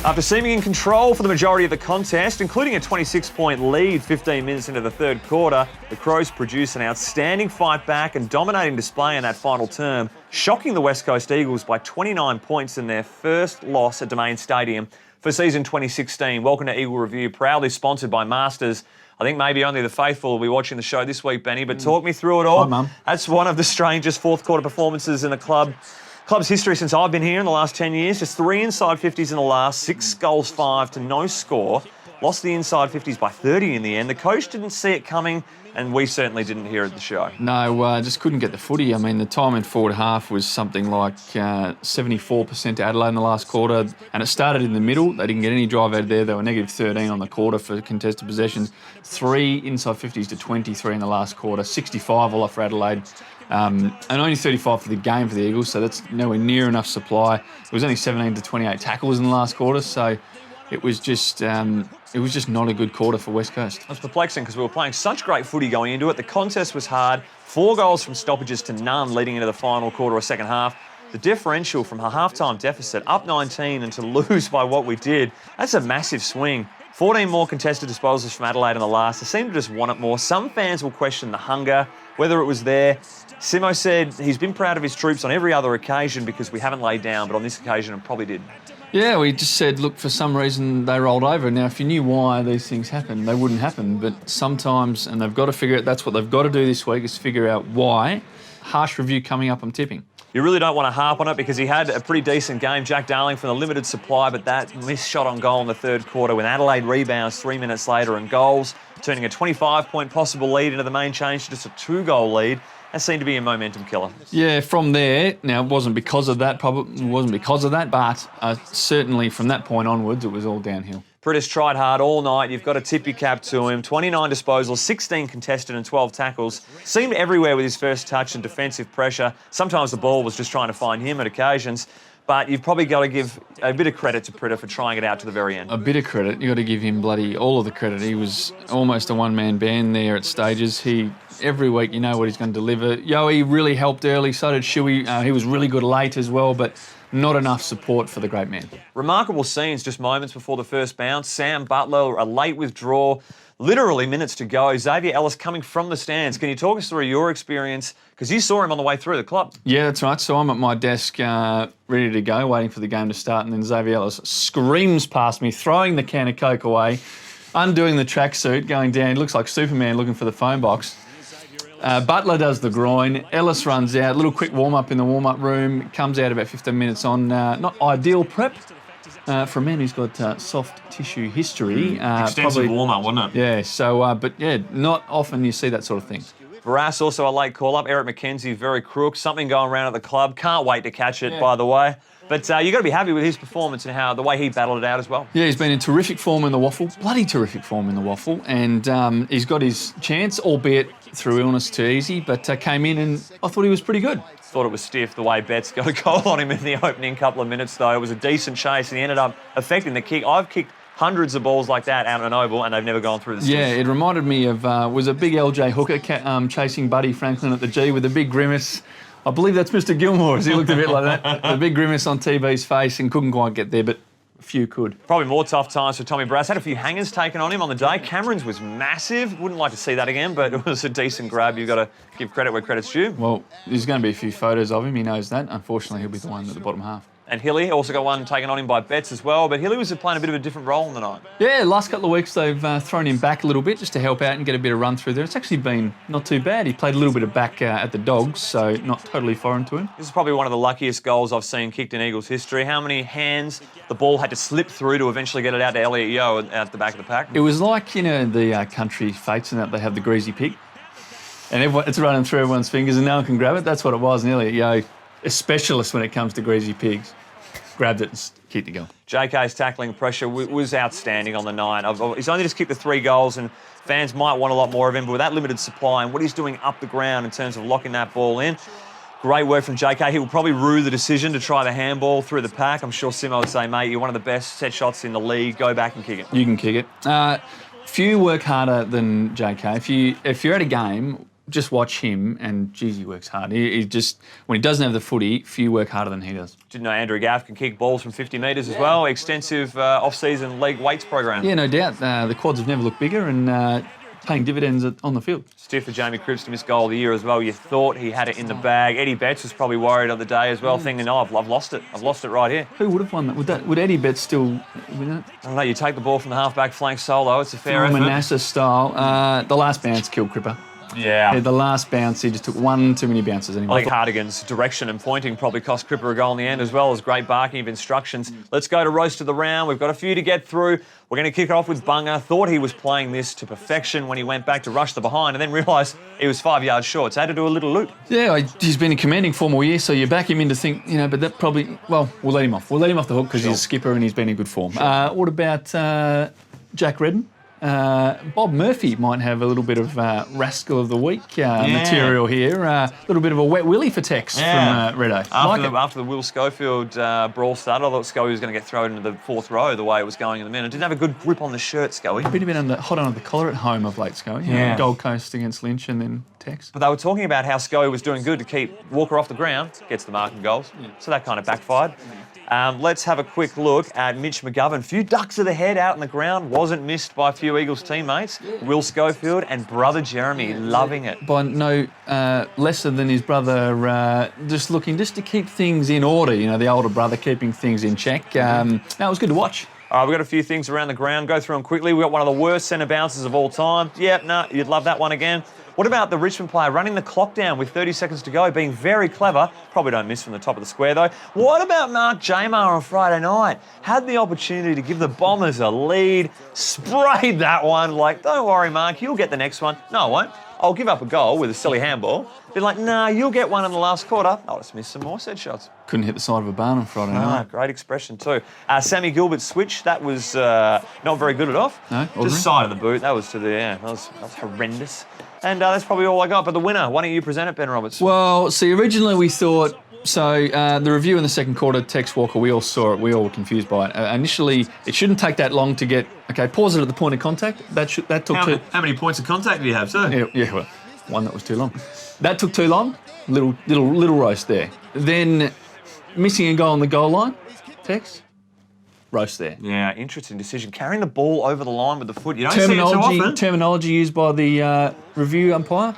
After seeming in control for the majority of the contest, including a 26-point lead 15 minutes into the third quarter, the Crows produced an outstanding fight back and dominating display in that final term, shocking the West Coast Eagles by 29 points in their first loss at Domain Stadium for season 2016. Welcome to Eagle Review, proudly sponsored by Masters. I think maybe only the faithful will be watching the show this week, Benny, but talk me through it all. Hi, Mum. That's one of the strangest fourth-quarter performances in the club's history since I've been here in the last 10 years. Just 3 inside 50s in the last, 6 goals, 5 to no score. Lost the inside 50s by 30 in the end. The coach didn't see it coming, and we certainly didn't hear it at the show. No, just couldn't get the footy. I mean, the time in forward half was something like 74% to Adelaide in the last quarter, and it started in the middle. They didn't get any drive out of there. They were negative 13 on the quarter for contested possessions. 3 inside 50s to 23 in the last quarter, 65 all off for Adelaide. And only 35 for the game for the Eagles, so that's nowhere near enough supply. It was only 17 to 28 tackles in the last quarter, so it was just not a good quarter for West Coast. It was perplexing because we were playing such great footy going into it. The contest was hard. 4 goals from stoppages to none leading into the final quarter or second half. The differential from a half-time deficit, up 19, and to lose by what we did, that's a massive swing. 14 more contested disposals from Adelaide in the last. They seem to just want it more. Some fans will question the hunger, whether it was there. Simo said he's been proud of his troops on every other occasion because we haven't laid down, but on this occasion it probably did. Yeah, we just said, look, for some reason they rolled over. Now, if you knew why these things happen, they wouldn't happen. But sometimes, and they've got to figure out, that's what they've got to do this week, is figure out why. Harsh review coming up, I'm tipping. You really don't want to harp on it because he had a pretty decent game, Jack Darling, from the limited supply, but that missed shot on goal in the third quarter when Adelaide rebounds 3 minutes later and goals, turning a 25-point possible lead into the main change to just a 2-goal lead. That seemed to be a momentum killer. Yeah, from there, now it wasn't because of that, but certainly from that point onwards, it was all downhill. Pritis tried hard all night. You've got to tip your cap to him. 29 disposals, 16 contested and 12 tackles. Seemed everywhere with his first touch and defensive pressure. Sometimes the ball was just trying to find him at occasions. But you've probably got to give a bit of credit to Pritter for trying it out to the very end. A bit of credit. You've got to give him bloody all of the credit. He was almost a one-man band there at stages. Every week you know what he's going to deliver. Yowie really helped early, so did Shuey. He was really good late as well, but not enough support for the great man. Remarkable scenes just moments before the first bounce. Sam Butler, a late withdrawal, literally minutes to go. Xavier Ellis coming from the stands. Can you talk us through your experience? Because you saw him on the way through the club. Yeah, that's right. So I'm at my desk ready to go, waiting for the game to start, and then Xavier Ellis screams past me, throwing the can of Coke away, undoing the tracksuit, going down. He looks like Superman looking for the phone box. Butler does the groin. Ellis runs out. Little quick warm-up in the warm-up room. Comes out about 15 minutes on. Not ideal prep for a man who's got soft tissue history. Extensive warm-up, wasn't it? Yeah, so, but yeah, not often you see that sort of thing. Barras also a late call-up. Eric McKenzie, very crook. Something going around at the club. Can't wait to catch it, by the way. But you've got to be happy with his performance and the way he battled it out as well. Yeah, he's been in terrific form in the waffle, bloody terrific form in the waffle, and he's got his chance, albeit through illness too easy, but came in and I thought he was pretty good. Thought it was stiff the way Betts got a goal on him in the opening couple of minutes, though. It was a decent chase and he ended up affecting the kick. I've kicked hundreds of balls like that out at an oval and they've never gone through the sticks. Yeah, it reminded me of, was a big LJ hooker chasing Buddy Franklin at the G with a big grimace. I believe that's Mr. Gilmore, as he looked a bit like that. A big grimace on TV's face and couldn't quite get there, but a few could. Probably more tough times for Tommy Barras. Had a few hangers taken on him on the day. Cameron's was massive. Wouldn't like to see that again, but it was a decent grab. You've got to give credit where credit's due. Well, there's going to be a few photos of him. He knows that. Unfortunately, he'll be the one at the bottom half. And Hilly also got one taken on him by Betts as well, but Hilly was playing a bit of a different role in the night. Yeah, last couple of weeks they've thrown him back a little bit just to help out and get a bit of run through there. It's actually been not too bad. He played a little bit of back at the Dogs, so not totally foreign to him. This is probably one of the luckiest goals I've seen kicked in Eagles history. How many hands the ball had to slip through to eventually get it out to Elliot Yeo at the back of the pack? It was like, the country fates and that they have the greasy pig. And it's running through everyone's fingers and no one can grab it. That's what it was. And Elliot Yeo, a specialist when it comes to greasy pigs, grabbed it and kicked it going. JK's tackling pressure was outstanding on the night. He's only just kicked the 3 goals and fans might want a lot more of him, but with that limited supply and what he's doing up the ground in terms of locking that ball in, great work from JK. He will probably rue the decision to try the handball through the pack. I'm sure Simo would say, mate, you're one of the best set shots in the league. Go back and kick it. You can kick it. Few work harder than JK. If you're at a game just watch him, and geez, he works hard. He just, when he doesn't have the footy, few work harder than he does. Didn't know Andrew Gaff can kick balls from 50 metres as well. Extensive off-season league weights program. Yeah, no doubt. The quads have never looked bigger, and paying dividends on the field. Stiff for Jamie Cripps to miss goal of the year as well. You thought he had it in the bag. Eddie Betts was probably worried on the day as well, thinking, "Oh, I've lost it. I've lost it right here." Who would have won that? Would Eddie Betts still win it? I don't know. You take the ball from the half-back flank solo. It's a fair effort. Manasseh style. The last bounce killed Cripper. Yeah. The last bounce, he just took one too many bounces. I think Hardigan's direction and pointing probably cost Cripper a goal in the end, as well as great barking of instructions. Let's go to roast of the round. We've got a few to get through. We're going to kick it off with Bunga. Thought he was playing this to perfection when he went back to rush the behind, and then realised he was 5 yards short. So had to do a little loop. Yeah, he's been in commanding form all year, so you back him in to think, but that probably, well, we'll let him off. We'll let him off the hook because he's a skipper and he's been in good form. What about Jack Redden? Bob Murphy might have a little bit of rascal of the week material here. A little bit of a wet willy for Tex from Reddo. After the Will Schofield brawl started, I thought Scully was going to get thrown into the fourth row the way it was going in the minute. Didn't have a good grip on the shirt, Scully. Been a bit hot under the collar at home of late, Scully. Yeah. Gold Coast against Lynch and then Tex. But they were talking about how Scully was doing good to keep Walker off the ground, gets the mark and goals. So that kind of backfired. Let's have a quick look at Mitch McGovern. Few ducks of the head out in the ground. Wasn't missed by a few Eagles teammates. Will Schofield and brother Jeremy loving it. By no lesser than his brother, just looking to keep things in order. The older brother keeping things in check. It was good to watch. All right, we've got a few things around the ground. Go through them quickly. We've got one of the worst centre bounces of all time. You'd love that one again. What about the Richmond player running the clock down with 30 seconds to go, being very clever? Probably don't miss from the top of the square, though. What about Mark Jamar on Friday night? Had the opportunity to give the Bombers a lead, sprayed that one like, don't worry, Mark, you'll get the next one. No, I won't. I'll give up a goal with a silly handball. Be like, nah, you'll get one in the last quarter. I'll just miss some more said shots. Couldn't hit the side of a barn on Friday night. Great expression too. Sammy Gilbert's switch, that was not very good at all. No, ordinary. Just side of the boot. That was that was horrendous. And that's probably all I got. But the winner, why don't you present it, Ben Roberts? Well, see, originally we thought, the review in the second quarter, Tex Walker, we all saw it, we all were confused by it. Initially, it shouldn't take that long to get, pause it at the point of contact. That took How many points of contact do you have, sir? Yeah, well, one that was too long. That took too long. Little roast there. Then missing a goal on the goal line, Tex, roast there. Yeah, interesting decision. Carrying the ball over the line with the foot. You don't see it too often. Terminology used by the review umpire,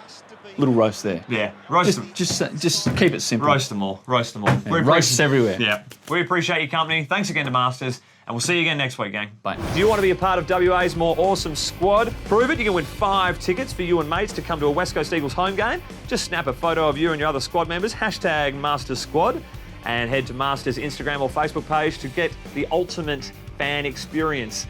little roast there. Yeah, roast them. Just keep it simple. Roast them all. Roast them all. Yeah, roasts everywhere. Yeah. We appreciate your company. Thanks again to Masters. And we'll see you again next week, gang. Bye. Do you want to be a part of WA's more awesome squad? Prove it. You can win 5 tickets for you and mates to come to a West Coast Eagles home game. Just snap a photo of you and your other squad members, #MastersSquad, and head to Masters Instagram or Facebook page to get the ultimate fan experience.